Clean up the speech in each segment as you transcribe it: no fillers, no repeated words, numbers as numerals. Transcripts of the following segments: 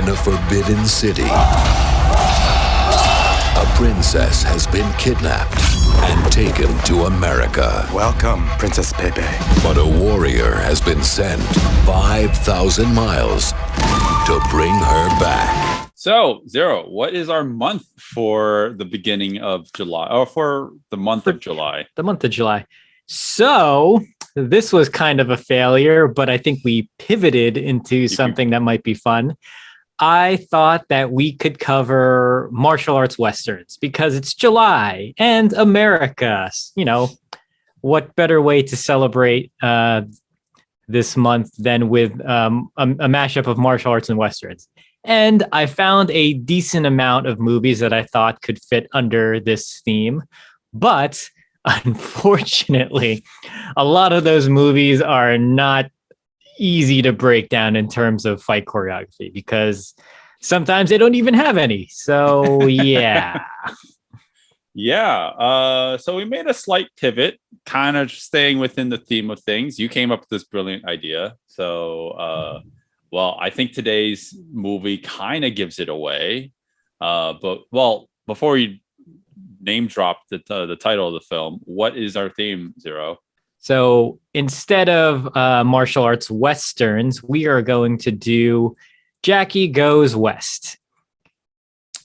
In a forbidden city, a princess has been kidnapped and taken to America. Welcome, Princess Pepe. But a warrior has been sent 5,000 miles to bring her back. So, Zero, what is our month for the beginning of July, or for the month of July? The month of July. So, this was kind of a failure, but I think we pivoted into something that might be fun. I thought that we could cover martial arts westerns because it's July and America. You know, what better way to celebrate this month than with a mashup of martial arts and westerns? And I found a decent amount of movies that I thought could fit under this theme. But unfortunately, a lot of those movies are not easy to break down in terms of fight choreography because sometimes they don't even have any. So yeah. So we made a slight pivot, kind of staying within the theme of things. You came up with this brilliant idea. So I think today's movie kind of gives it away. But before you name drop the title of the film, what is our theme, Zero? So instead of martial arts westerns, we are going to do Jackie Goes West.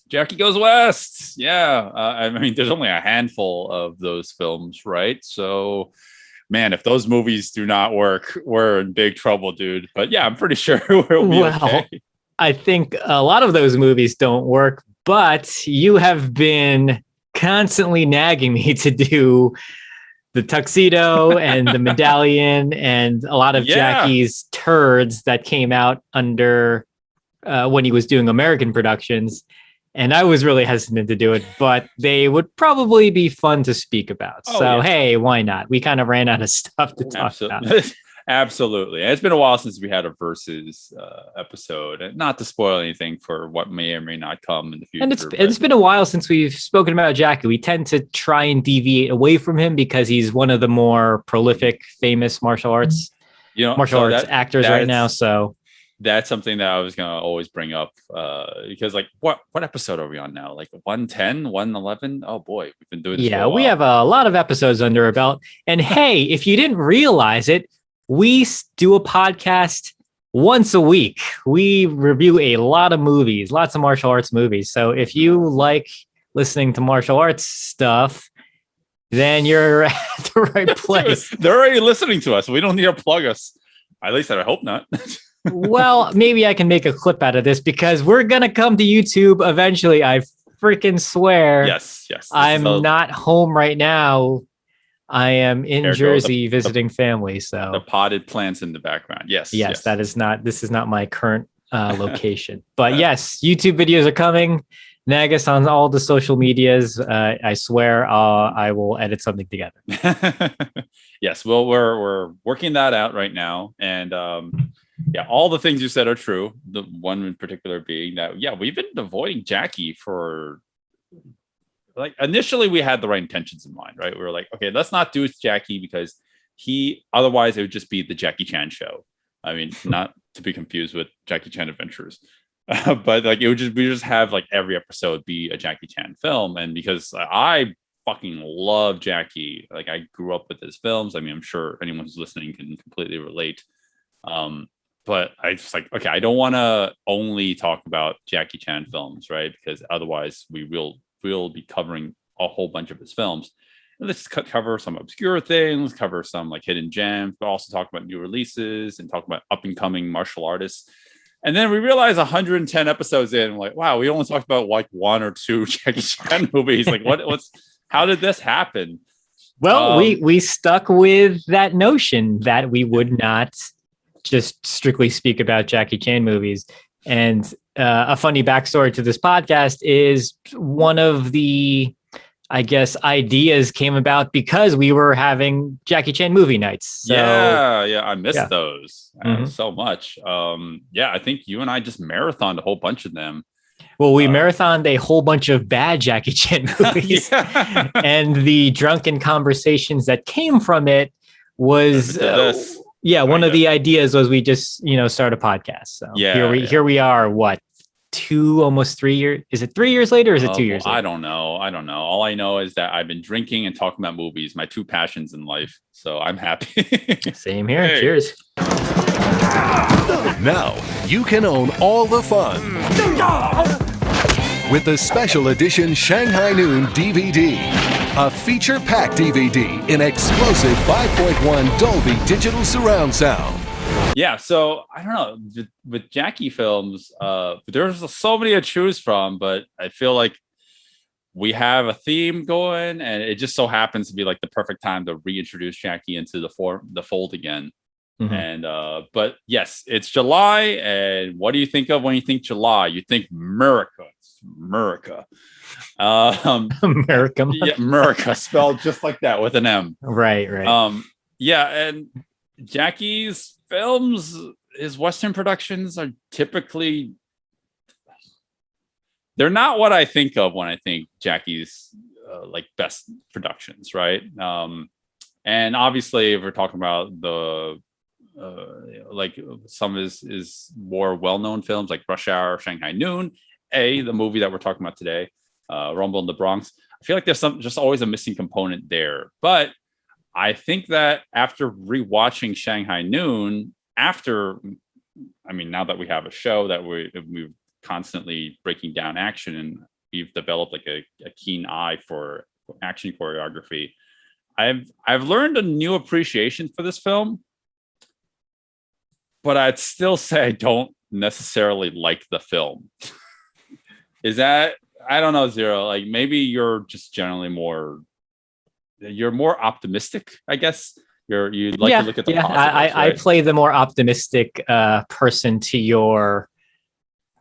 Jackie Goes West. Yeah. I mean, there's only a handful of those films, right? So, man, if those movies do not work, we're in big trouble, dude. But yeah, I'm pretty sure we'll be okay. I think a lot of those movies don't work, but you have been constantly nagging me to do the tuxedo and the medallion and a lot of Jackie's turds that came out under when he was doing American productions. And I was really hesitant to do it, but they would probably be fun to speak about. Hey, why not? We kind of ran out of stuff to talk about. Absolutely. And it's been a while since we had a versus episode, and not to spoil anything for what may or may not come in the future. And it's been a while since we've spoken about Jackie. We tend to try and deviate away from him because he's one of the more prolific, famous martial arts actors right now. So that's something that I was going to always bring up because like what episode are we on now? Like 110, 111? Oh boy, we've been doing this for a while. We have a lot of episodes under our belt. And hey, if you didn't realize it, we do a podcast once a week. We review a lot of movies, lots of martial arts movies. So if you like listening to martial arts stuff, then you're at the right place. They're already listening to us. We don't need to plug us. At least I hope not. Well, maybe I can make a clip out of this because we're going to come to YouTube eventually. I freaking swear. Yes. I'm not home right now. I am in Jersey visiting family. So the potted plants in the background. Yes. This is not my current location, but yes, YouTube videos are coming. Nag us on all the social medias. I swear I will edit something together. Yes. Well, we're working that out right now. And all the things you said are true. The one in particular being that, we've been avoiding Jackie for like initially we had the right intentions in mind, right? We were like, okay, let's not do Jackie because otherwise it would just be the Jackie Chan show. I mean, not to be confused with Jackie Chan Adventures, but like we just have like every episode be a Jackie Chan film. And because I fucking love Jackie, like I grew up with his films. I mean, I'm sure anyone who's listening can completely relate. But I just like, okay, I don't want to only talk about Jackie Chan films, right? Because otherwise we'll be covering a whole bunch of his films. And let's cover some obscure things, cover some like hidden gems, but also talk about new releases and talk about up and coming martial artists. And then we realized 110 episodes in, like, wow, we only talked about like one or two Jackie Chan movies. Like, how did this happen? Well, we stuck with that notion that we would not just strictly speak about Jackie Chan movies. And a funny backstory to this podcast is one of the, I guess, ideas came about because we were having Jackie Chan movie nights. So, I missed those so much. I think you and I just marathoned a whole bunch of them. Well, we marathoned a whole bunch of bad Jackie Chan movies, and the drunken conversations that came from it was one of the ideas was we just start a podcast. So here we are. What almost 3 years. Is it 3 years later or is it 2 years later? I don't know. All I know is that I've been drinking and talking about movies, my two passions in life. So I'm happy. Same here. Hey. Cheers. Now you can own all the fun with the special edition Shanghai Noon DVD. A feature-packed DVD in explosive 5.1 Dolby Digital Surround Sound. Yeah, so I don't know. With Jackie films, there's so many to choose from, but I feel like we have a theme going, and it just so happens to be like the perfect time to reintroduce Jackie into the fold again. Mm-hmm. And but yes, it's July, and what do you think of when you think July? You think America. America. America. Yeah, America spelled just like that with an M. Right. Yeah, and Jackie's films, his Western productions are typically, they're not what I think of when I think Jackie's like best productions, right? And obviously, if we're talking about the like some of his more well-known films like Rush Hour, Shanghai Noon, the movie that we're talking about today, Rumble in the Bronx, I feel like there's just always a missing component there. But I think that after rewatching Shanghai Noon, now that we have a show that we're constantly breaking down action, and we've developed like a keen eye for action choreography, I've learned a new appreciation for this film. But I'd still say I don't necessarily like the film. Is that, I don't know, Zero. Like maybe you're just generally you're more optimistic, I guess. You like to look at the positives, I play the more optimistic person to your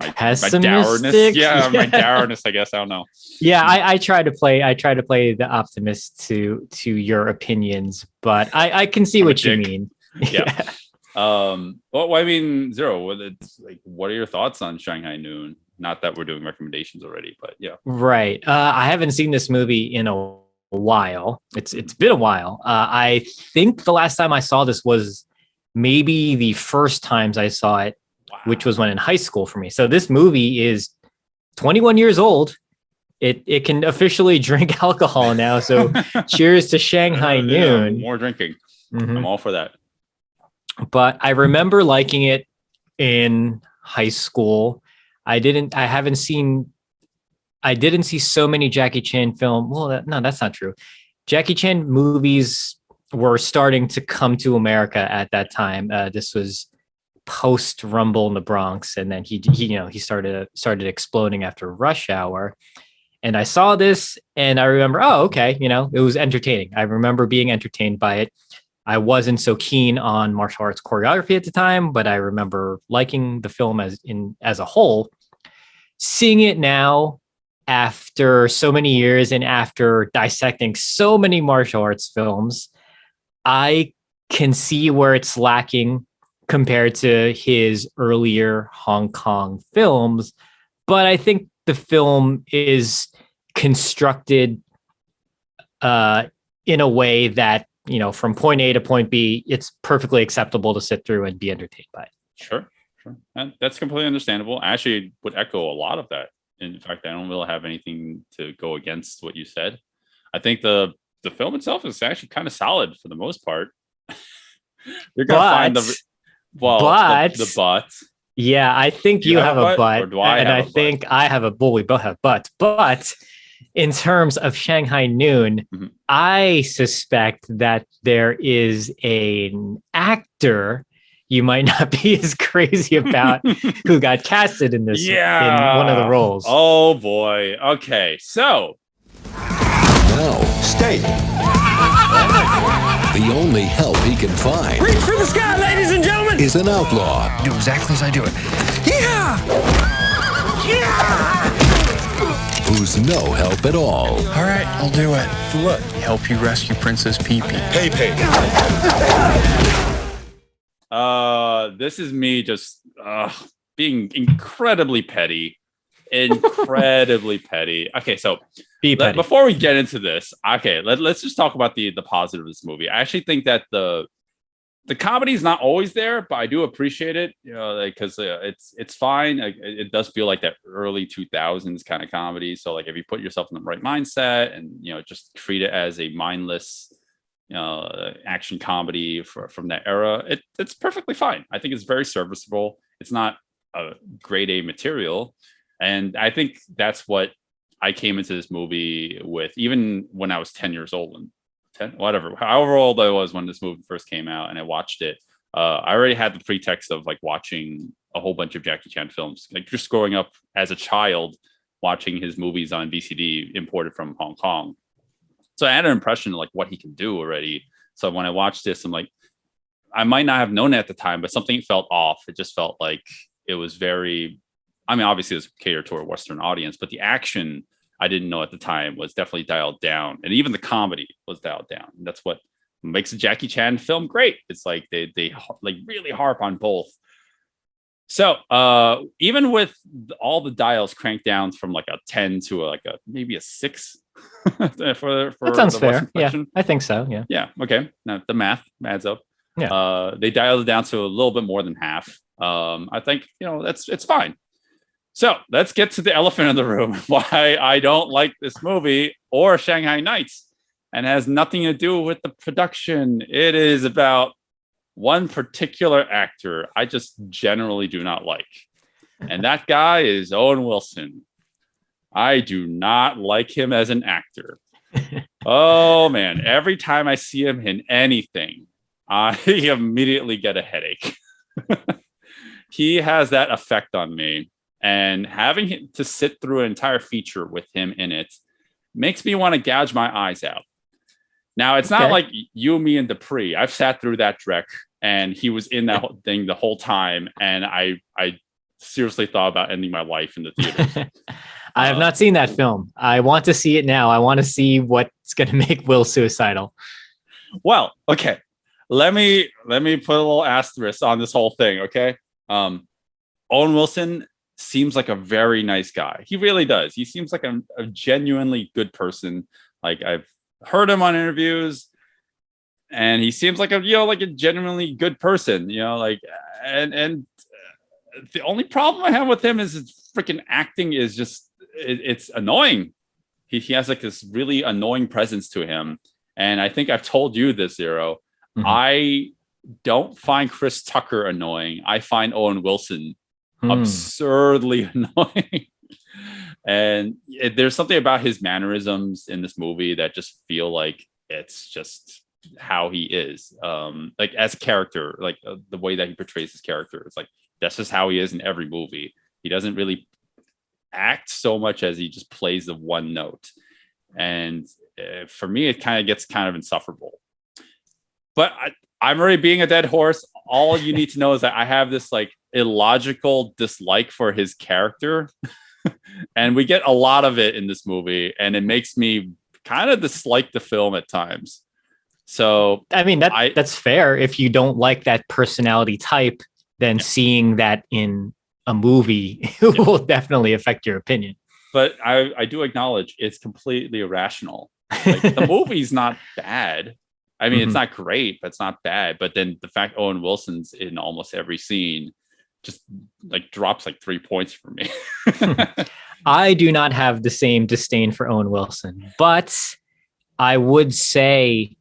pessimistic. My dourness. Yeah, my dourness, I guess. I don't know. Yeah, I try to play the optimist to your opinions, but I can see what you mean. Yeah. Well, I mean, Zero, it's like, what are your thoughts on Shanghai Noon? Not that we're doing recommendations already, but yeah. Right. I haven't seen this movie in a while. It's been a while. I think the last time I saw this was maybe the first times I saw it, which was when in high school for me. So this movie is 21 years old. It can officially drink alcohol now. So cheers to Shanghai Noon. More drinking. Mm-hmm. I'm all for that. But I remember liking it in high school. I didn't see so many Jackie Chan film. Well, no, that's not true. Jackie Chan movies were starting to come to America at that time. This was post Rumble in the Bronx, and then he started exploding after Rush Hour. And I saw this, and I remember, oh, okay, it was entertaining. I remember being entertained by it. I wasn't so keen on martial arts choreography at the time, but I remember liking the film as a whole. Seeing it now after so many years and after dissecting so many martial arts films, I can see where it's lacking compared to his earlier Hong Kong films. But I think the film is constructed in a way that, from point A to point B, it's perfectly acceptable to sit through and be entertained by it. Sure. And that's completely understandable. I actually would echo a lot of that. In fact, I don't really have anything to go against what you said. I think the film itself is actually kind of solid for the most part. You're going to find the but. Yeah, I think you have a but. Or do I and I think I have a, well, we both have but. But in terms of Shanghai Noon, mm-hmm. I suspect that there is an actor you might not be as crazy about who got casted in this, in one of the roles. Oh boy. Okay. So now, state. The only help he can find. Reach for the sky, ladies and gentlemen. Is an outlaw. Do exactly as I do it. Yeah. Who's no help at all. All right, I'll do it. For what? Help you rescue Princess Pee-Pee. Pay. This is me just being incredibly petty. Incredibly petty. Okay, so before we get into this, let's just talk about the positive of this movie. I actually think that the the comedy is not always there, but I do appreciate it, because it's fine. Like, it does feel like that early 2000s kind of comedy. So like if you put yourself in the right mindset and just treat it as a mindless action comedy from that era, it's perfectly fine. I think it's very serviceable. It's not a grade A material, and I think that's what I came into this movie with, even when I was 10 years old. And 10, whatever, however old I was when this movie first came out and I watched it, I already had the pretext of like watching a whole bunch of Jackie Chan films, like just growing up as a child watching his movies on VCD imported from Hong Kong. So I had an impression of like what he can do already. So when I watched this, I'm like, I might not have known it at the time, but something felt off. It just felt like it was very, I mean, obviously it was catered to a Western audience, but the action I didn't know at the time was definitely dialed down, and even the comedy was dialed down. And that's what makes a Jackie Chan film great. It's like they like really harp on both. So even with all the dials cranked down from like a 10 to maybe a 6 for that sounds fair. Yeah, I think so. Yeah. Okay. Now the math adds up. Yeah. They dialed it down to a little bit more than half. I think it's fine. So let's get to the elephant in the room. Why I don't like this movie or Shanghai Nights, and has nothing to do with the production. It is about one particular actor I just generally do not like. And that guy is Owen Wilson. I do not like him as an actor. Oh man, every time I see him in anything, I immediately get a headache. He has that effect on me. And having to sit through an entire feature with him in it makes me want to gouge my eyes out. Now, it's not like You, Me, and Dupree. I've sat through that Drek, and he was in that thing the whole time, and I seriously thought about ending my life in the theaters. I have not seen that film. I want to see it now. I want to see what's going to make Will suicidal. Well, okay. Let me put a little asterisk on this whole thing, okay? Owen Wilson seems like a very nice guy. He really does. He seems like a genuinely good person. Like I've heard him on interviews, and he seems like a genuinely good person. And the only problem I have with him is his freaking acting is just it's annoying. He has like this really annoying presence to him, and I think I've told you this, Zero. Mm-hmm. I don't find Chris Tucker annoying. I find Owen Wilson absurdly annoying. And there's something about his mannerisms in this movie that just feel like it's just how he is. Like as a character, like the way that he portrays his character. It's like, that's just how he is in every movie. He doesn't really act so much as he just plays the one note. And for me, it gets kind of insufferable. But I'm already being a dead horse. All you need to know is that I have this like illogical dislike for his character. And we get a lot of it in this movie, and it makes me kind of dislike the film at times. So I mean, that's fair. If you don't like that personality type, then seeing that in a movie will definitely affect your opinion. But I do acknowledge it's completely irrational. Like, the movie's not bad. I mean, it's not great, but it's not bad. But then the fact Owen Wilson's in almost every scene just like drops like 3 points for me. I do not have the same disdain for Owen Wilson, but I would say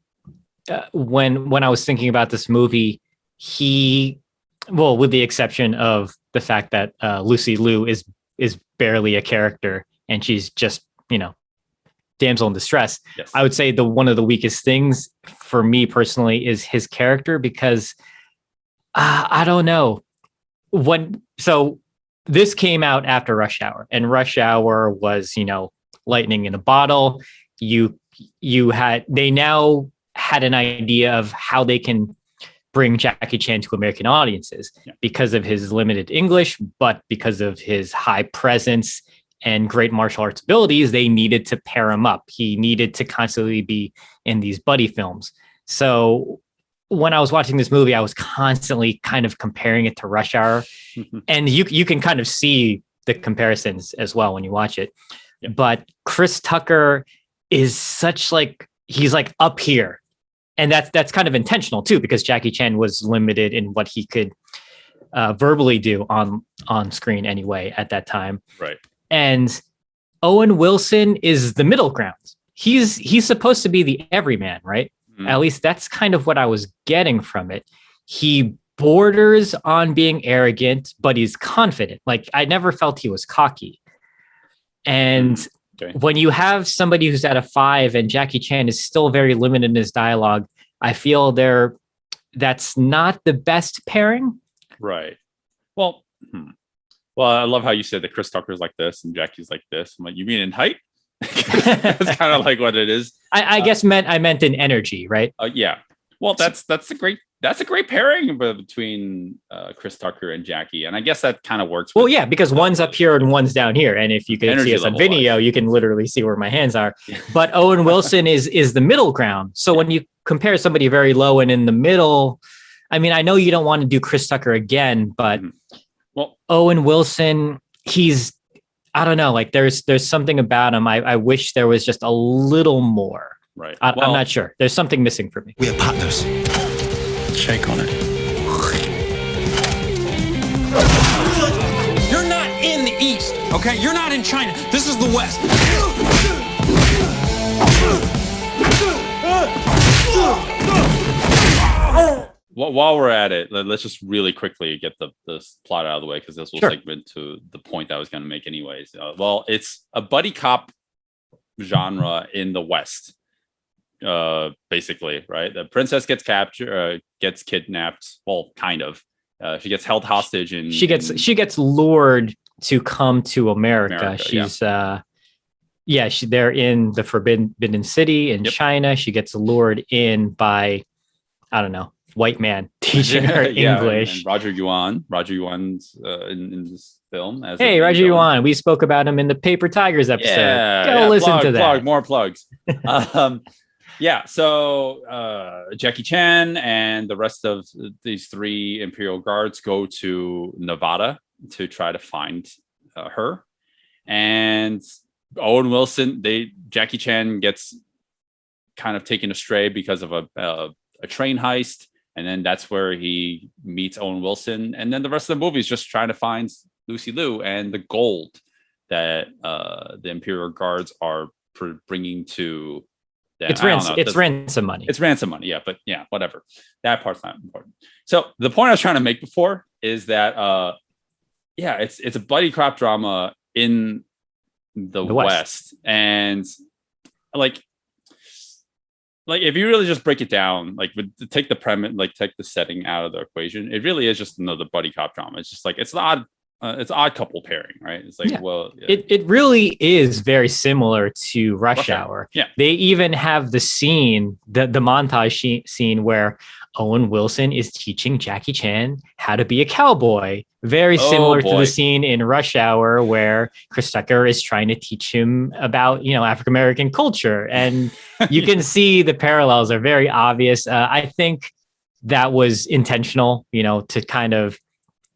when I was thinking about this movie, with the exception of the fact that Lucy Liu is barely a character and she's just, damsel in distress. Yes. I would say one of the weakest things for me personally is his character, because I don't know so this came out after Rush Hour, and Rush Hour was, lightning in a bottle. They now had an idea of how they can bring Jackie Chan to American audiences because of his limited English, but because of his high presence and great martial arts abilities, they needed to pair him up. He needed to constantly be in these buddy films. So when I was watching this movie, I was constantly kind of comparing it to Rush Hour. And you can kind of see the comparisons as well when you watch it. Yeah. But Chris Tucker is he's like up here and that's kind of intentional too, because Jackie Chan was limited in what he could verbally do on screen anyway at that time. Right. And Owen Wilson is the middle ground. He's supposed to be the everyman, right? Mhm. At least that's kind of what I was getting from it. He borders on being arrogant, but he's confident. Like, I never felt he was cocky. And Okay. when you have somebody who's at a 5 and Jackie Chan is still very limited in his dialogue, I feel that's not the best pairing. Right. Well, well, I love how you said that Chris Tucker's like this and Jackie's like this. I'm like, you mean in height? That's kind of like what it is. I guess I meant in energy, right? Yeah. Well, that's a great pairing between Chris Tucker and Jackie, and I guess that kind of works. Well, yeah, because one's up here and one's down here, and if you can Energy see us on level video, wise. you can literally see where my hands are. But Owen Wilson is the middle ground. So when you compare somebody very low and in the middle, I mean, I know you don't want to do Chris Tucker again, but Well, Owen Wilson, I don't know, like there's something about him. I wish there was just a little more. right. I'm not sure. There's something missing for me. We are partners. Shake on it. You're not in the East, okay? You're not in China. This is the West. Well, while we're at it, let's just really quickly get this plot out of the way, because this will segment to the point that I was going to make anyways. Well, it's a buddy cop genre in the West, basically, right? The princess gets gets kidnapped. Well, kind of. She gets held hostage, and she gets lured to come to America. She's they're in the Forbidden City in China. She gets lured in by, I don't know, white man teaching her English. And Roger Yuan's in this film. Hey, Roger Yuan, we spoke about him in the Paper Tigers episode. Go listen to that. More plugs. So Jackie Chan and the rest of these 3 Imperial Guards go to Nevada to try to find her. And Owen Wilson, Jackie Chan gets kind of taken astray because of a train heist. And then that's where he meets Owen Wilson. And then the rest of the movie is just trying to find Lucy Liu and the gold that the Imperial Guards are bringing to them. It's ransom money. It's ransom money. Yeah, but yeah, whatever. That part's not important. So the point I was trying to make before is that, it's a buddy cop drama in the West. And like if you really just break it down, like take the premise, like take the setting out of the equation, it really is just another buddy cop drama. It's just like it's odd couple pairing, right? It's like it really is very similar to Rush Hour. Yeah, they even have the scene, the montage scene where Owen Wilson is teaching Jackie Chan how to be a cowboy. Very similar to the scene in Rush Hour where Chris Tucker is trying to teach him about, African American culture. And you can see the parallels are very obvious. I think that was intentional, to kind of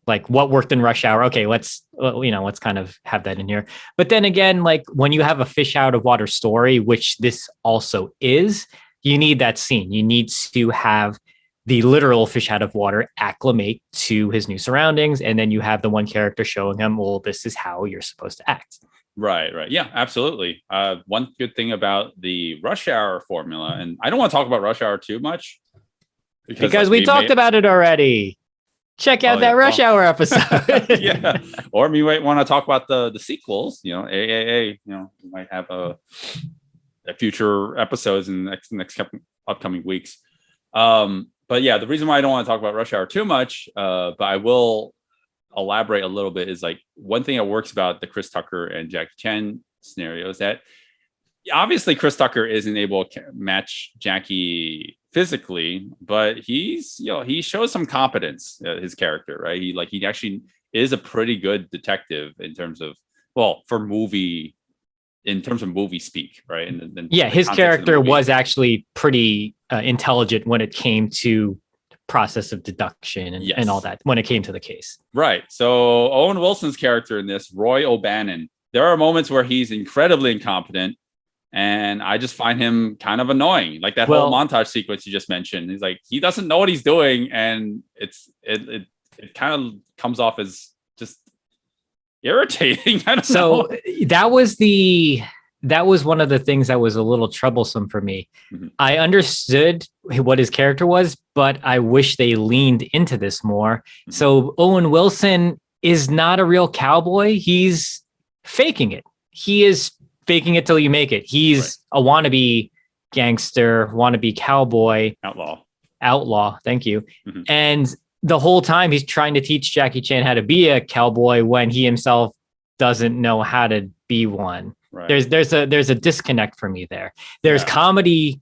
like what worked in Rush Hour. Okay, let's kind of have that in here. But then again, like when you have a fish out of water story, which this also is, you need that scene. You need to have the literal fish out of water acclimate to his new surroundings. And then you have the one character showing him, well, this is how you're supposed to act. Right. Yeah, absolutely. One good thing about the Rush Hour formula, and I don't want to talk about Rush Hour too much. Because we talked about it already. Check out that Rush Hour episode. Yeah. Or we might want to talk about the sequels, AAA, we might have a future episodes in the next upcoming weeks. But yeah, the reason why I don't want to talk about Rush Hour too much, but I will elaborate a little bit, is like one thing that works about the Chris Tucker and Jackie Chan scenario is that obviously Chris Tucker isn't able to match Jackie physically, but he shows some competence, his character, right? He actually is a pretty good detective in terms of movie speak, right? And his character was actually pretty intelligent when it came to process of deduction and all that when it came to the case. Right. So Owen Wilson's character in this, Roy O'Bannon, there are moments where he's incredibly incompetent, And I just find him kind of annoying. Like that Well- whole montage sequence you just mentioned. He's like, he doesn't know what he's doing, and it kind of comes off as just irritating. I don't know. So that was one of the things that was a little troublesome for me. Mhm. I understood what his character was, but I wish they leaned into this more. Mhm. So Owen Wilson is not a real cowboy. He's faking it. He is faking it till you make it. He's a wannabe gangster, wannabe cowboy, outlaw. Thank you. Mhm. And the whole time he's trying to teach Jackie Chan how to be a cowboy when he himself doesn't know how to be one. Right. There's a disconnect for me there. There's Yeah. comedy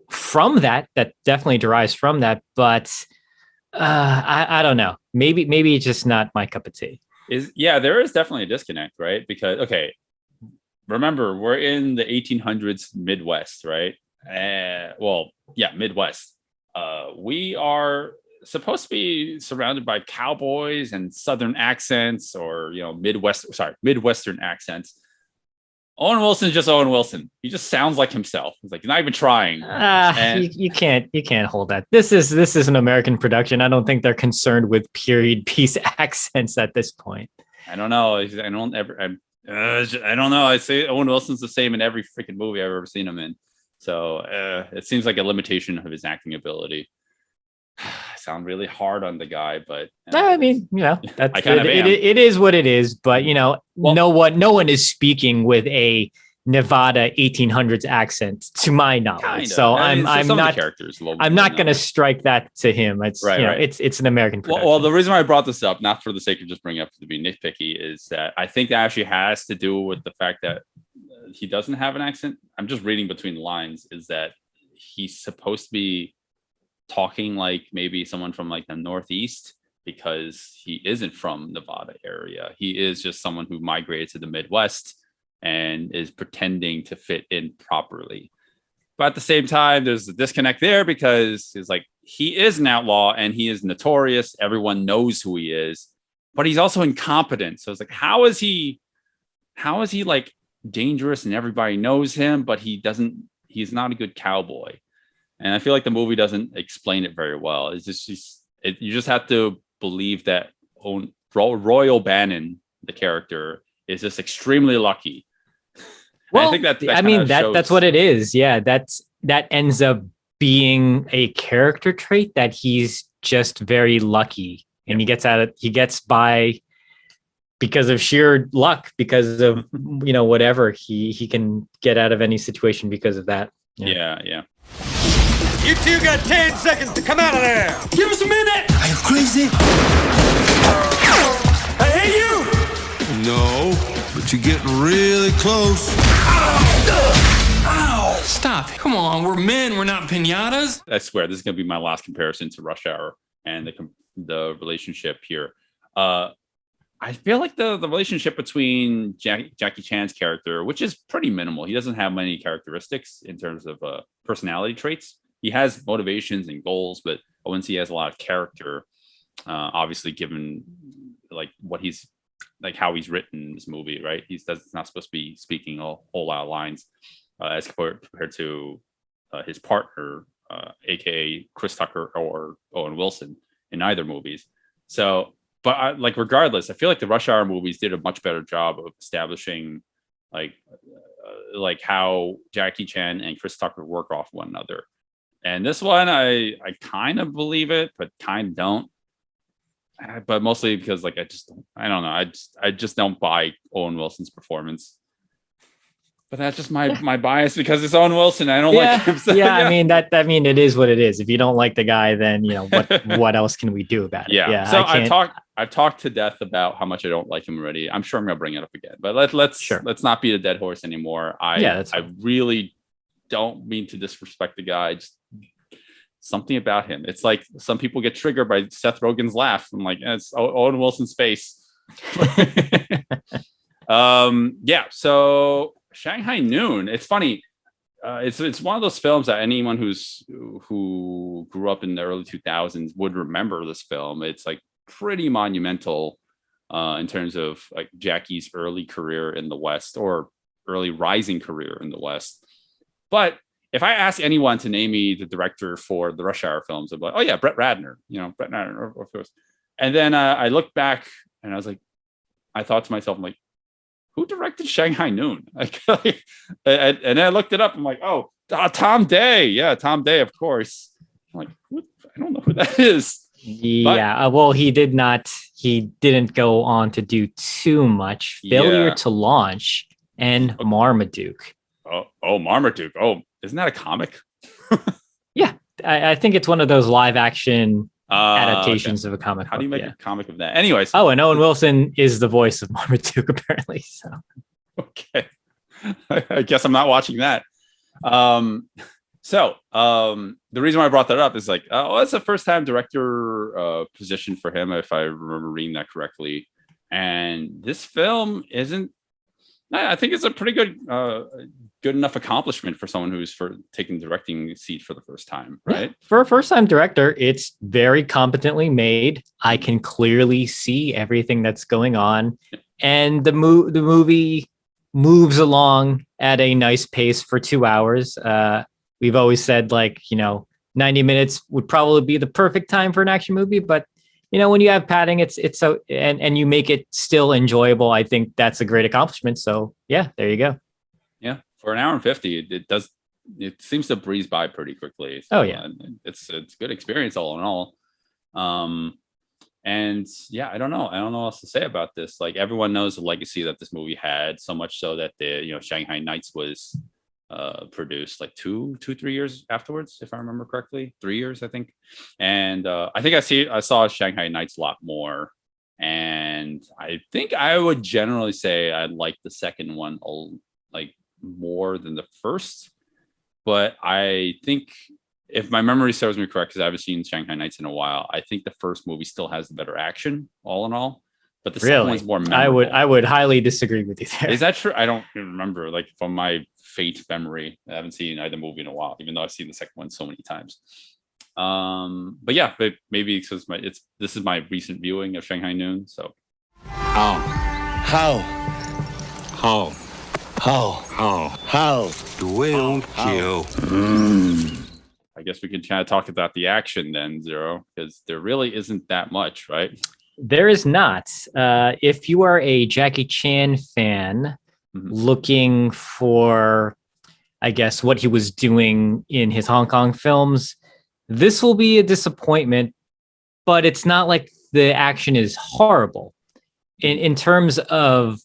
from that definitely derives from that, but I don't know. Maybe it's just not my cup of tea. There is definitely a disconnect, right? Because remember, we're in the 1800s Midwest, right? Midwest. We are supposed to be surrounded by cowboys and Southern accents, or Midwestern accents. Owen Wilson's just Owen Wilson. He just sounds like himself. He's like, not even trying. You can't hold that. This is an American production. I don't think they're concerned with period piece accents at this point. I don't know. I don't know. I say Owen Wilson's the same in every freaking movie I've ever seen him in. So it seems like a limitation of his acting ability. I sound really hard on the guy, but I mean, that's I kind of am. It is what it is. But no one is speaking with a Nevada 1800s accent, to my knowledge. Kinda. So I'm not characters. I'm not going to strike that to him. It's right. It's an American production. Well, the reason why I brought this up, not for the sake of just bringing up to be nitpicky, is that I think that actually has to do with the fact that he doesn't have an accent. I'm just reading between the lines. Is that he's supposed to be talking like maybe someone from like the Northeast, because he isn't from Nevada area. He is just someone who migrated to the Midwest and is pretending to fit in properly. But at the same time, there's a disconnect there, because it's like he is an outlaw and he is notorious. Everyone knows who he is, but he's also incompetent. So it's like, how is he like dangerous and everybody knows him, but he's not a good cowboy. And I feel like the movie doesn't explain it very well. It's just you just have to believe that Roy O'Bannon, the character, is just extremely lucky. Well, I think that's what it is. Yeah, that ends up being a character trait, that he's just very lucky, and he gets by because of sheer luck, because of whatever he can get out of any situation because of that. Yeah. You two got 10 seconds to come out of there. Give us a minute. Are you crazy? Hey, you. No, but you're getting really close. Ow. Stop. Come on. We're men. We're not piñatas. I swear, this is going to be my last comparison to Rush Hour and the relationship here. I feel like the relationship between Jackie Chan's character, which is pretty minimal. He doesn't have many characteristics in terms of personality traits. He has motivations and goals, but I wouldn't say he has a lot of character. Obviously, given like what he's like, how he's written in this movie, right? He's not supposed to be speaking a whole lot of lines as compared to his partner, aka Chris Tucker or Owen Wilson, in either movies. So, but regardless, I feel like the Rush Hour movies did a much better job of establishing like how Jackie Chan and Chris Tucker work off one another. And this one, I kind of believe it, but kind of don't. But mostly because I don't know. I just don't buy Owen Wilson's performance. But that's just my bias, because it's Owen Wilson. I don't like him. So, I mean it is what it is. If you don't like the guy, then what else can we do about it? Yeah. So I've talked to death about how much I don't like him already. I'm sure I'm gonna bring it up again. But let's not beat a dead horse anymore. I really don't mean to disrespect the guy. Just something about him. It's like some people get triggered by Seth Rogen's laugh. I'm like, it's Owen Wilson's face. So Shanghai Noon. It's funny. It's one of those films that anyone who grew up in the early 2000s would remember this film. It's like pretty monumental in terms of like Jackie's early career in the West, or early rising career in the West. But if I ask anyone to name me the director for the Rush Hour films, I'm like, oh yeah, Brett Ratner, Brett Ratner, of course. And then I looked back and I was like, I thought to myself, I'm like, who directed Shanghai Noon? And then I looked it up. I'm like, oh, Tom Day. Yeah, Tom Day, of course. I'm like, I don't know who that is. Yeah, well, he didn't go on to do too much. Failure to Launch and Marmaduke. Oh, Marmaduke. Oh, isn't that a comic? Yeah, I think it's one of those live action adaptations of a comic. How do you make a comic of that? Anyways. Oh, and Owen Wilson is the voice of Marmaduke, apparently. So, okay. I guess I'm not watching that. So the reason why I brought that up is like, it's a first time director position for him, if I remember reading that correctly. And this film I think it's a pretty good enough accomplishment for someone who's taking directing seat for the first time, right? Yeah. For a first time director, it's very competently made. I can clearly see everything that's going on. And the movie moves along at a nice pace for 2 hours. We've always said 90 minutes would probably be the perfect time for an action movie, but when you have padding, it's so and you make it still enjoyable. I think that's a great accomplishment. So yeah, there you go. Yeah, for an hour and 50, it seems to breeze by pretty quickly. So, oh yeah, it's a good experience all in all. And yeah, I don't know what else to say about this. Like, everyone knows the legacy that this movie had, so much so that the Shanghai Nights was produced like 2-3 years afterwards, if I remember correctly. 3 years, I think. And I think I saw Shanghai Nights a lot more, and I think I would generally say I like the second one like more than the first. But I think, if my memory serves me correct, because I haven't seen Shanghai Nights in a while, I think the first movie still has the better action, all in all. But the second one's more memorable. I would highly disagree with you there. Is that true? I don't remember. Like, from my faint memory, I haven't seen either movie in a while, even though I've seen the second one so many times. But yeah, maybe because this is my recent viewing of Shanghai Noon. So How? I guess we can kind of talk about the action then, Zero, because there really isn't that much, right? There is not. If you are a Jackie Chan fan looking for, I guess, what he was doing in his Hong Kong films, this will be a disappointment, but it's not like the action is horrible. In terms of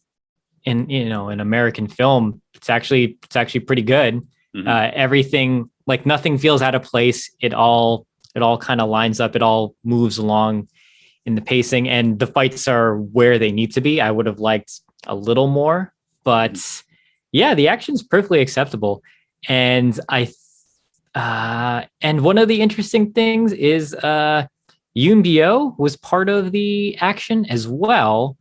an American film, it's actually pretty good. Everything, like, nothing feels out of place. It all kind of lines up. It all moves along in the pacing, and the fights are where they need to be. I would have liked a little more, but yeah, the action's perfectly acceptable. And and one of the interesting things is Yoon Bio was part of the action as well.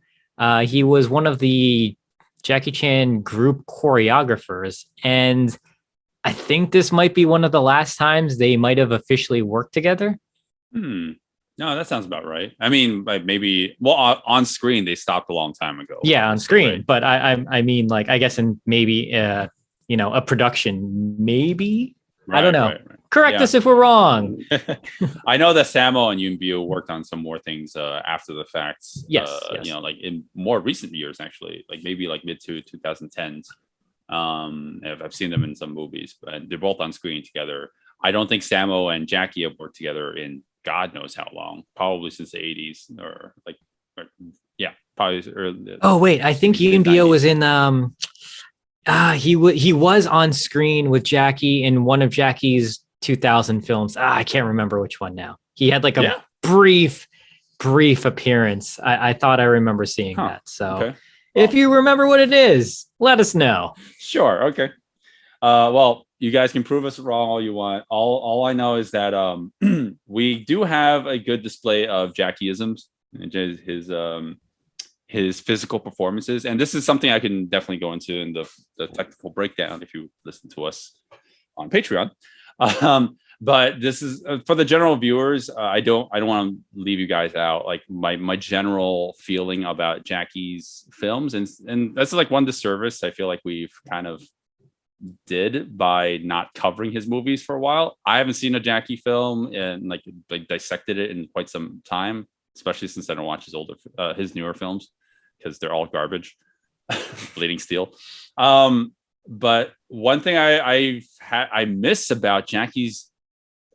He was one of the Jackie Chan group choreographers, and I think this might be one of the last times they might have officially worked together. No, that sounds about right. I mean, like, maybe, well, on screen they stopped a long time ago. Yeah, on screen, right? But I mean, like, I guess in maybe a production, maybe. Right, I don't know. Right. Correct us if we're wrong. I know that Samo and Yoon Bio worked on some more things after the fact. Yes. Like in more recent years, actually, like maybe like mid to 2010s. I've seen them in some movies, but they're both on screen together. I don't think Samo and Jackie have worked together in God knows how long, probably since the 80s probably early. Oh wait, I think Yoon Bio was in he was on screen with Jackie in one of Jackie's 2000 films. I can't remember which one now. He had like a brief appearance. I thought I remember seeing that. So if you remember what it is, let us know. Sure. Okay. Well, you guys can prove us wrong all you want. All I know is that we do have a good display of Jackieisms, his physical performances, and this is something I can definitely go into in the technical breakdown if you listen to us on Patreon. But this is for the general viewers. I don't want to leave you guys out. Like my general feeling about Jackie's films, and that's like one disservice I feel like we've kind of did by not covering his movies for a while. I haven't seen a Jackie film and like dissected it in quite some time, especially since I don't watch his newer films because they're all garbage. Bleeding Steel. But one thing I miss about Jackie's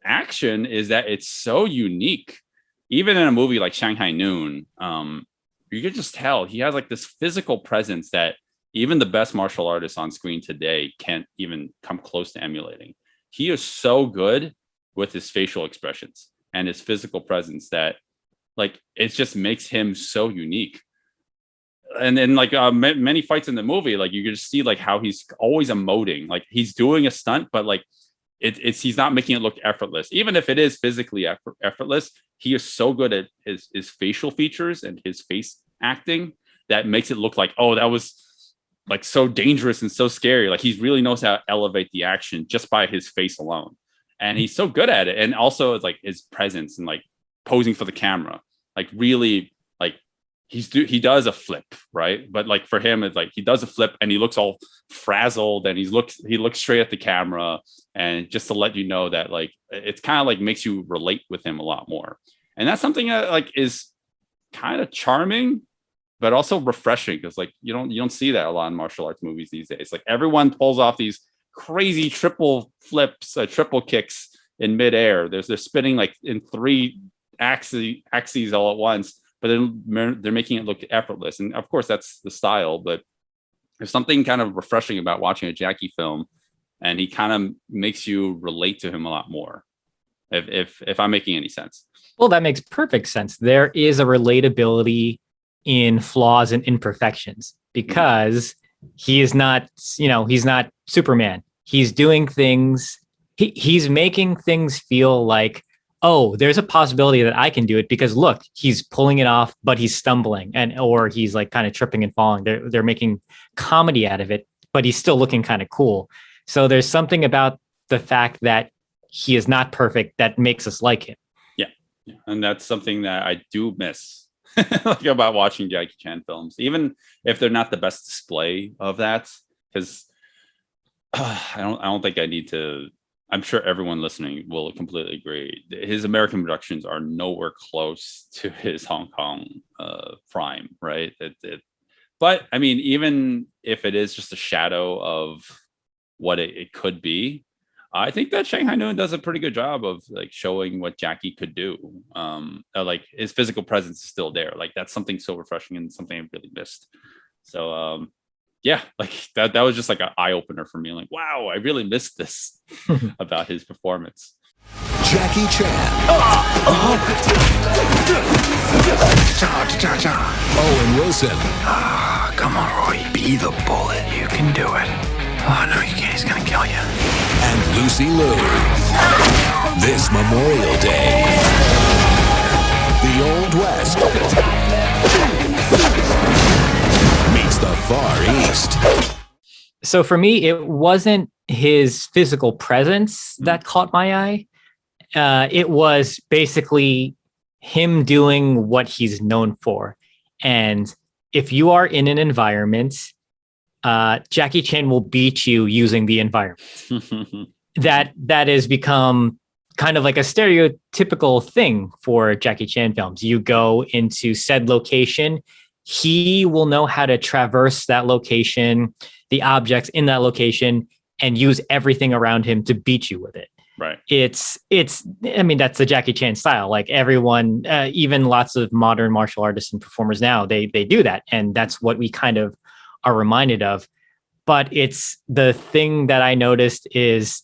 action is that it's so unique. Even in a movie like Shanghai Noon, you could just tell he has like this physical presence that even the best martial artists on screen today can't even come close to emulating. He is so good with his facial expressions and his physical presence that like it just makes him so unique. And then like many fights in the movie, like you can just see like how he's always emoting, like he's doing a stunt, but like he's not making it look effortless. Even if it is physically effortless, he is so good at his facial features and his face acting that makes it look like, oh, that was like so dangerous and so scary. Like he really knows how to elevate the action just by his face alone. And he's so good at it. And also it's like his presence and like posing for the camera, like really like he does a flip, right? But like for him, it's like he does a flip and he looks all frazzled and he looks straight at the camera. And just to let you know that like it's kind of like makes you relate with him a lot more. And that's something that like is kind of charming, but also refreshing because like you don't see that a lot in martial arts movies these days. Like everyone pulls off these crazy triple flips, triple kicks in midair. They're spinning like in 3 axes all at once, but then they're making it look effortless. And of course that's the style, but there's something kind of refreshing about watching a Jackie film, and he kind of makes you relate to him a lot more. If I'm making any sense. Well, that makes perfect sense. There is a relatability in flaws and imperfections because he is not, he's not Superman. He's doing things. He's making things feel like, oh, there's a possibility that I can do it because look, he's pulling it off, but he's stumbling or he's like kind of tripping and falling. They're making comedy out of it, but he's still looking kind of cool. So there's something about the fact that he is not perfect that makes us like him. Yeah. And that's something that I do miss like about watching Jackie Chan films, even if they're not the best display of that, because I don't think I need to. I'm sure everyone listening will completely agree. His American productions are nowhere close to his Hong Kong prime, right? But I mean, even if it is just a shadow of what it could be, I think that Shanghai Noon does a pretty good job of like showing what Jackie could do. Like his physical presence is still there. Like that's something so refreshing and something I really missed. So yeah, like that was just like an eye opener for me. Like, wow, I really missed this about his performance. Jackie Chan. Owen Wilson. Come on, Roy. Be the bullet. You can do it. Oh, no, you can't. He's gonna kill you. And Lucy Liu. This Memorial Day. The Old West meets the Far East. So for me, it wasn't his physical presence that caught my eye. It was basically him doing what he's known for. And if you are in an environment, Jackie Chan will beat you using the environment. that has become kind of like a stereotypical thing for Jackie Chan films. You go into said location, he will know how to traverse that location, the objects in that location, and use everything around him to beat you with it. Right. It's I mean, that's the Jackie Chan style. Like everyone, even lots of modern martial artists and performers now, they do that. And that's what we kind of are reminded of. But it's the thing that I noticed is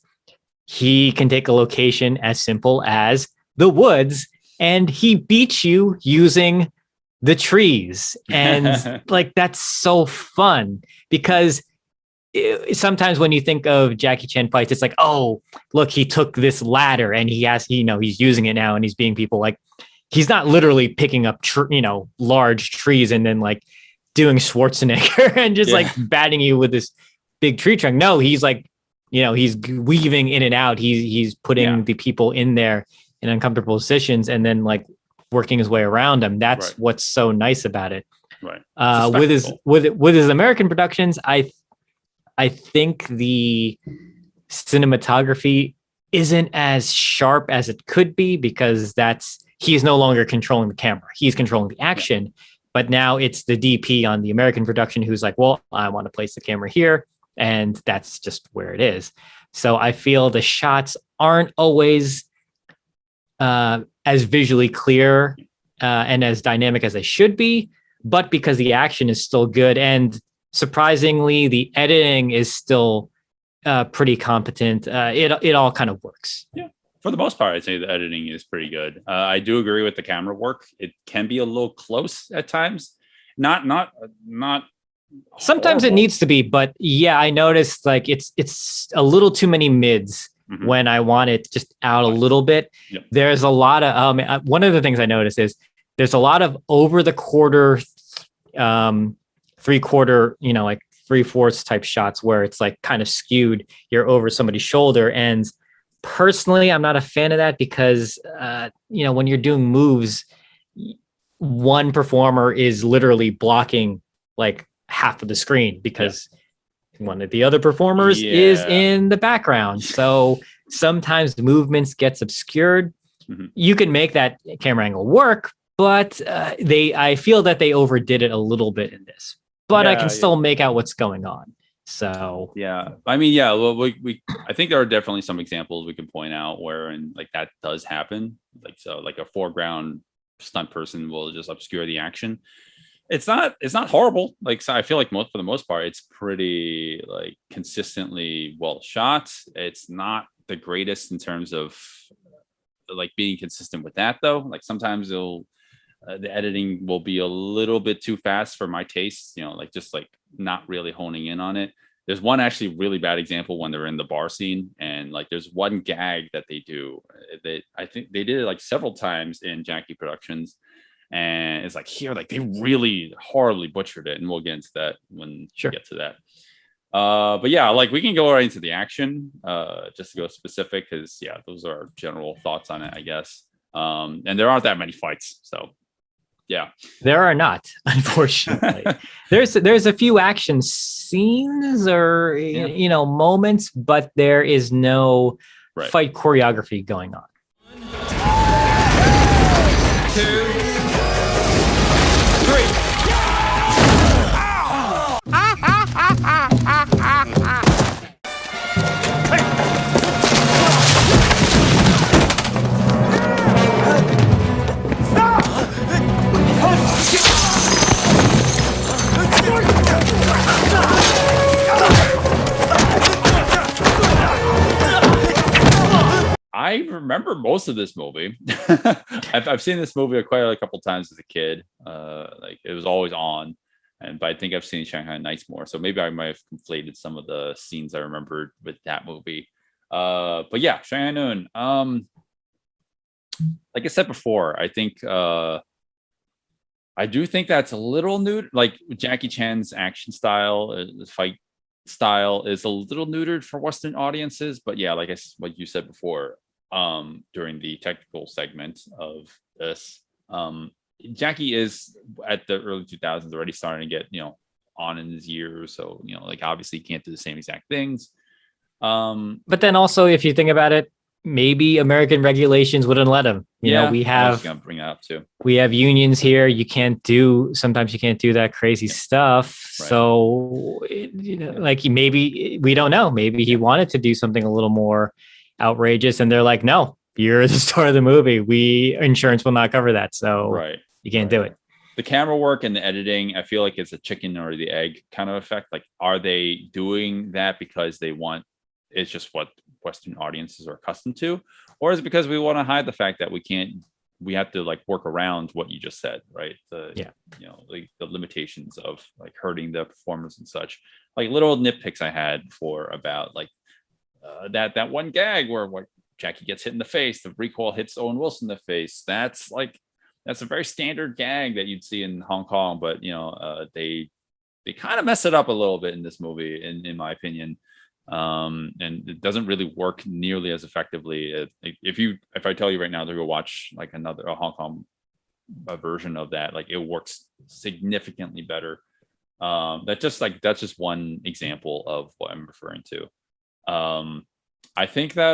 he can take a location as simple as the woods and he beats you using the trees. And like, that's so fun because sometimes when you think of Jackie Chan fights, it's like, oh, look, he took this ladder and he's using it now and he's being people like, he's not literally picking up, large trees and then like doing Schwarzenegger and just like batting you with this big tree trunk. No, he's like he's weaving in and out. He's putting the people in there in uncomfortable positions and then like working his way around them. That's what's so nice about it. Right. With his American productions, I think the cinematography isn't as sharp as it could be because he's no longer controlling the camera. He's controlling the action. Yeah. But now it's the DP on the American production who's like, well, I want to place the camera here. And that's just where it is. So I feel the shots aren't always as visually clear and as dynamic as they should be, but because the action is still good. And surprisingly, the editing is still pretty competent. It all kind of works. Yeah. For the most part, I'd say the editing is pretty good. I do agree with the camera work. It can be a little close at times. Not sometimes horrible. It needs to be, but yeah, I noticed like it's a little too many mids when I want it just out a little bit. Yep. There's a lot of one of the things I noticed is there's a lot of over the quarter, 3/4, like 3/4 type shots where it's like kind of skewed. You're over somebody's shoulder, and personally, I'm not a fan of that because when you're doing moves, one performer is literally blocking like half of the screen because one of the other performers is in the background. So sometimes the movements gets obscured. You can make that camera angle work, but I feel that they overdid it a little bit in this. But I can still make out what's going on. So I mean, well, I think there are definitely some examples we can point out where like that does happen. Like a foreground stunt person will just obscure the action. It's not horrible. Like, so I feel like for the most part, it's pretty like consistently well shot. It's not the greatest in terms of like being consistent with that though. Like sometimes the editing will be a little bit too fast for my taste, like just like not really honing in on it. There's one actually really bad example when they're in the bar scene, and like there's one gag that they do that I think they did it like several times in Jackie productions. And it's like here, like they really horribly butchered it, and we'll get into that when we get to that. But yeah, like we can go right into the action, just to go specific, because those are our general thoughts on it, I guess. And there aren't that many fights, so yeah, there are not, unfortunately. there's a few action scenes or moments, but there is no fight choreography going on. 2, 3. I remember most of this movie. I've seen this movie quite a couple times as a kid. Like it was always on, but I think I've seen Shanghai Nights more. So maybe I might have conflated some of the scenes I remembered with that movie. But yeah, Shanghai Noon. Like I said before, I think I do think that's a little new. Like Jackie Chan's action style, fight style is a little neutered for Western audiences. But yeah, like you said before, during the technical segment of this, Jackie is at the early 2000s already starting to get on in his years, so like obviously he can't do the same exact things. But then also, if you think about it, maybe American regulations wouldn't let him. We have, I was gonna bring that up too. We have unions here. Sometimes you can't do that crazy stuff. Right. So like maybe we don't know. Maybe he wanted to do something a little more outrageous, and they're like, no, you're the star of the movie. Insurance will not cover that, so you can't do it. The camera work and the editing, I feel like it's a chicken or the egg kind of effect. Like, are they doing that because they want? It's just what Western audiences are accustomed to, or is it because we want to hide the fact that we have to like work around what you just said, right? Like the limitations of like hurting the performers and such. Like little nitpicks I had before about like that one gag where Jackie gets hit in the face, the recoil hits Owen Wilson in the face. That's a very standard gag that you'd see in Hong Kong, but they kind of mess it up a little bit in this movie, in my opinion. and it doesn't really work nearly as effectively. If I tell you right now to go watch like a Hong Kong version of that, like it works significantly better. That's just one example of what I'm referring to. I think that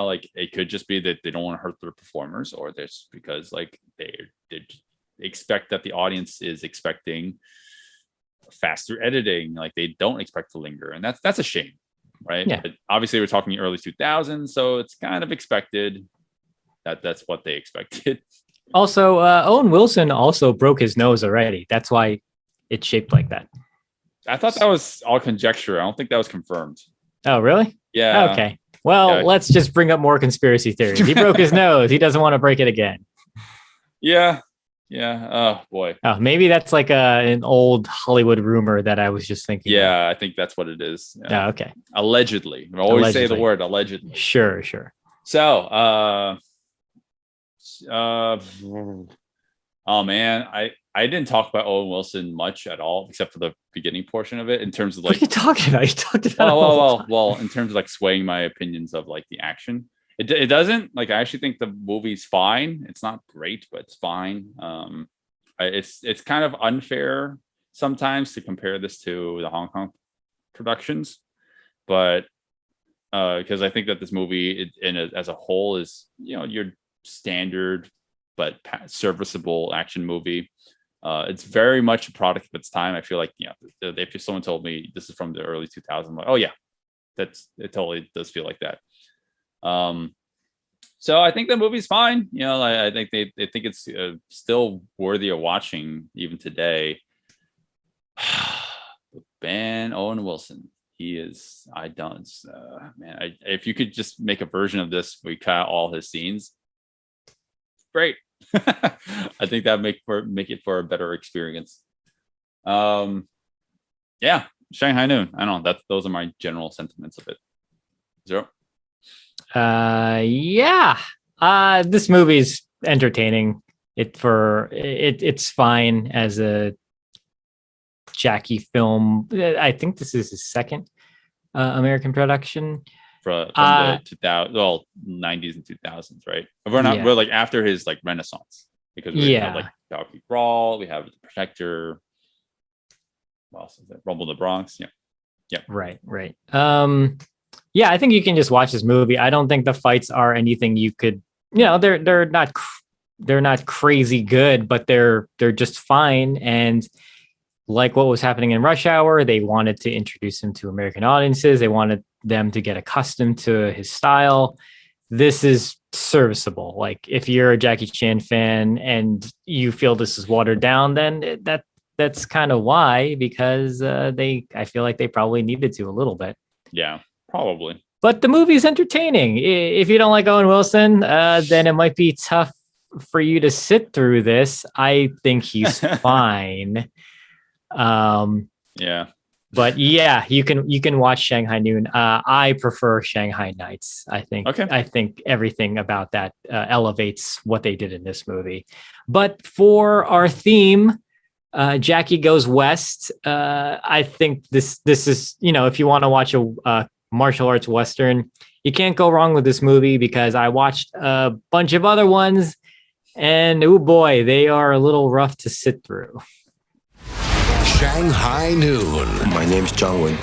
like it could just be that they don't want to hurt their performers, or this because like they expect that the audience is expecting faster editing, like they don't expect to linger, and that's a shame, right? Yeah. But obviously we're talking early 2000s, so it's kind of expected that's what they expected. Also, Owen Wilson also broke his nose already. That's why it's shaped like that. I thought that was all conjecture. I don't think that was confirmed. Oh, really? Yeah. Okay. Well, let's just bring up more conspiracy theories. He broke his nose. He doesn't want to break it again. Yeah. Oh boy. Oh, maybe that's like an old Hollywood rumor that I was just thinking. Yeah, I think that's what it is. Yeah. Oh, okay. Allegedly. I always say the word allegedly. Sure. So, oh man, I didn't talk about Owen Wilson much at all, except for the beginning portion of it, in terms of like. What are you talking about? You talked about. Well, in terms of like swaying my opinions of like the action, it doesn't like. I actually think the movie's fine. It's not great, but it's fine. It's kind of unfair sometimes to compare this to the Hong Kong productions, but because I think that this movie as a whole is your standard but serviceable action movie. It's very much a product of its time. I feel like if someone told me this is from the early 2000s, I'm like, oh yeah, it totally does feel like that. So I think the movie's fine. I think they think it's still worthy of watching even today. Ben Owen Wilson, he is. I don't, man. If you could just make a version of this, we cut out all his scenes. Great. I think that make it for a better experience. Yeah, Shanghai Noon. I don't know. Those are my general sentiments of it. Zero. Yeah. This movie's entertaining. It's fine as a Jackie film. I think this is his second American production. From the 90s and 2000s, right? We're like after his like Renaissance, because we have like Valkyrie Brawl, we have The Protector. What else is that? Rumble in the Bronx. Yeah. Right. Yeah, I think you can just watch this movie. I don't think the fights are anything you could, they're not crazy good, but they're just fine. And like what was happening in Rush Hour, they wanted to introduce him to American audiences. They wanted them to get accustomed to his style. This is serviceable. Like if you're a Jackie Chan fan and you feel this is watered down, then that's kind of why, because I feel like they probably needed to a little bit. Yeah, probably. But the movie's entertaining. If you don't like Owen Wilson, then it might be tough for you to sit through this. I think he's fine. Yeah. But yeah, you can watch Shanghai Noon. I prefer Shanghai Nights. I think everything about that elevates what they did in this movie. But for our theme, Jackie Goes West, I think this is, if you want to watch a martial arts Western, you can't go wrong with this movie, because I watched a bunch of other ones and oh boy, they are a little rough to sit through. Shanghai Noon. My name's John Wayne.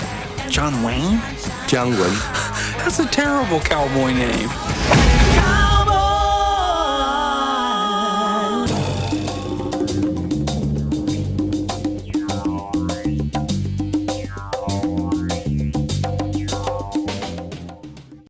John Wayne? John Wayne. That's a terrible cowboy name.